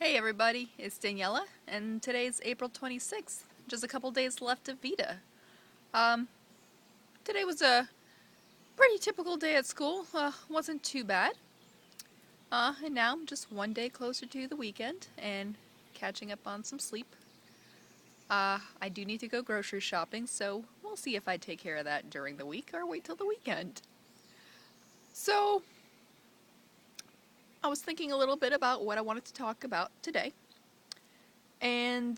Hey everybody, it's Daniela, and today's April 26th, just a couple days left of VEDA. Um, Today was a pretty typical day at school, wasn't too bad. And now I'm just one day closer to the weekend and catching up on some sleep. I do need to go grocery shopping, so we'll see if I take care of that during the week or wait till the weekend. So, I was thinking a little bit about what I wanted to talk about today, and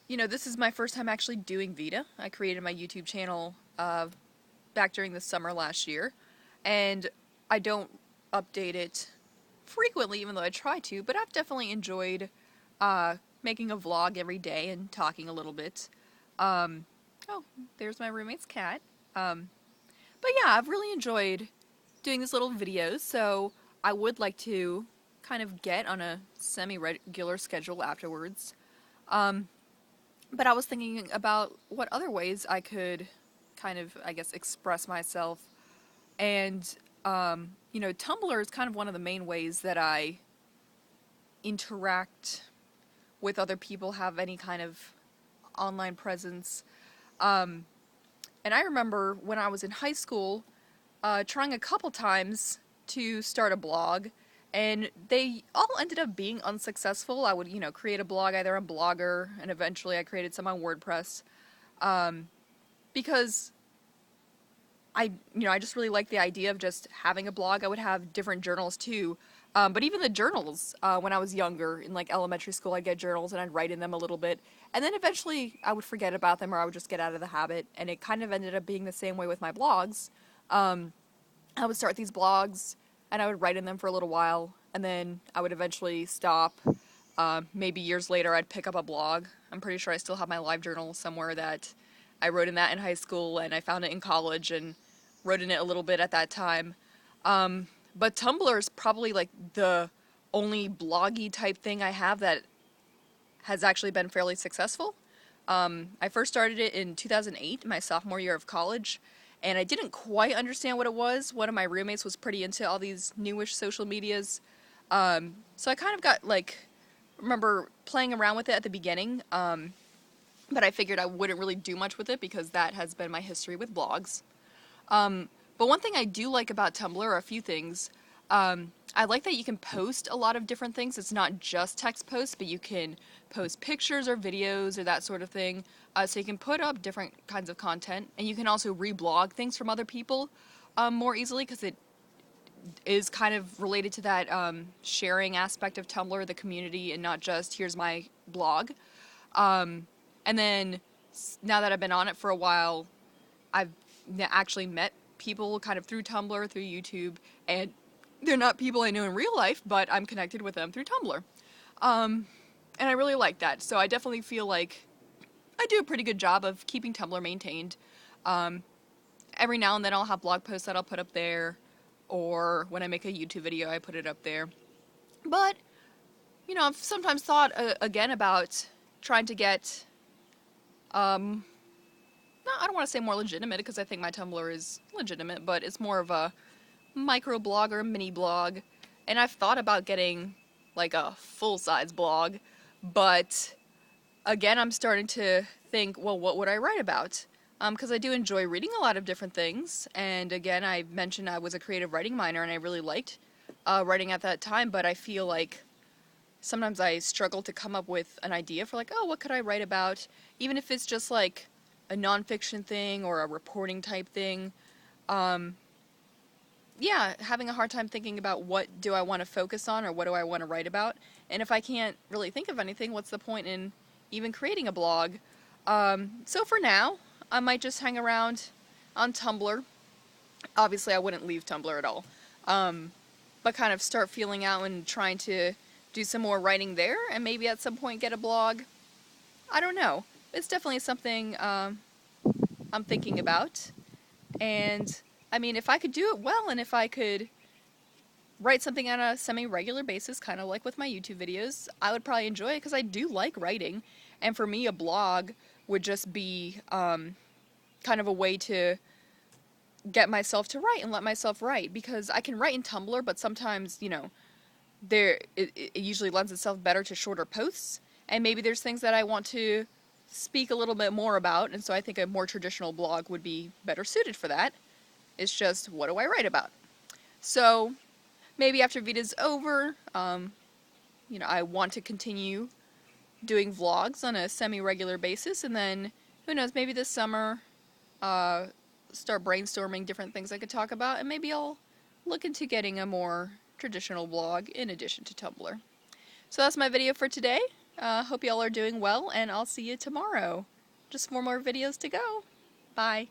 this is my first time actually doing VEDA. I created my YouTube channel back during the summer last year, and I don't update it frequently, even though I try to, but I've definitely enjoyed making a vlog every day and talking a little bit. Oh, there's my roommate's cat. But yeah, I've really enjoyed doing these little videos, so I would like to kind of get on a semi-regular schedule afterwards. But I was thinking about what other ways I could kind of, I guess, express myself. And, Tumblr is kind of one of the main ways that I interact with other people, have any kind of online presence. And I remember when I was in high school, trying a couple times to start a blog, and they all ended up being unsuccessful. I would, create a blog either on Blogger, and eventually I created some on WordPress, because I just really like the idea of just having a blog. I would have different journals too, but even the journals, when I was younger, in like elementary school, I'd get journals and I'd write in them a little bit, and then eventually I would forget about them or I would just get out of the habit, and it kind of ended up being the same way with my blogs. I would start these blogs and I would write in them for a little while, and then I would eventually stop. Maybe years later I'd pick up a blog. I'm pretty sure I still have my live journal somewhere that I wrote in that in high school, and I found it in college and wrote in it a little bit at that time. But Tumblr is probably like the only bloggy type thing I have that has actually been fairly successful. I first started it in 2008, my sophomore year of college, and I didn't quite understand what it was. One of my roommates was pretty into all these newish social medias. So I kind of remember playing around with it at the beginning, but I figured I wouldn't really do much with it because that has been my history with blogs. But one thing I do like about Tumblr are a few things. I like that you can post a lot of different things. It's not just text posts, but you can post pictures or videos or that sort of thing. So you can put up different kinds of content, and you can also reblog things from other people more easily, because it is kind of related to that sharing aspect of Tumblr, the community, and not just here's my blog. And then now that I've been on it for a while, I've actually met people kind of through Tumblr, through YouTube, and they're not people I know in real life, but I'm connected with them through Tumblr. And I really like that, so I definitely feel like I do a pretty good job of keeping Tumblr maintained. Every now and then I'll have blog posts that I'll put up there, or when I make a YouTube video, I put it up there. But, I've sometimes thought again about trying to get, I don't want to say more legitimate, because I think my Tumblr is legitimate, but it's more of a micro blog or a mini blog, and I've thought about getting like a full-size blog, but again, I'm starting to think, well, what would I write about? Because I do enjoy reading a lot of different things, and again, I mentioned I was a creative writing minor, and I really liked writing at that time, but I feel like sometimes I struggle to come up with an idea for like, oh, what could I write about? Even if it's just like a nonfiction thing or a reporting type thing. Yeah, having a hard time thinking about what do I want to focus on or what do I want to write about. And if I can't really think of anything, what's the point in even creating a blog? So for now, I might just hang around on Tumblr. Obviously, I wouldn't leave Tumblr at all. But kind of start feeling out and trying to do some more writing there, and maybe at some point get a blog. I don't know. It's definitely something I'm thinking about. And I mean, if I could do it well, and if I could write something on a semi-regular basis, kind of like with my YouTube videos, I would probably enjoy it, because I do like writing. And for me, a blog would just be kind of a way to get myself to write and let myself write, because I can write in Tumblr, but sometimes, it usually lends itself better to shorter posts, and maybe there's things that I want to speak a little bit more about, and so I think a more traditional blog would be better suited for that. It's just, what do I write about? So maybe after VEDA's over, I want to continue doing vlogs on a semi-regular basis, and then who knows, maybe this summer uh, start brainstorming different things I could talk about, and maybe I'll look into getting a more traditional blog in addition to Tumblr. So that's my video for today. Hope y'all are doing well, and I'll see you tomorrow. Just 4 more videos to go. Bye.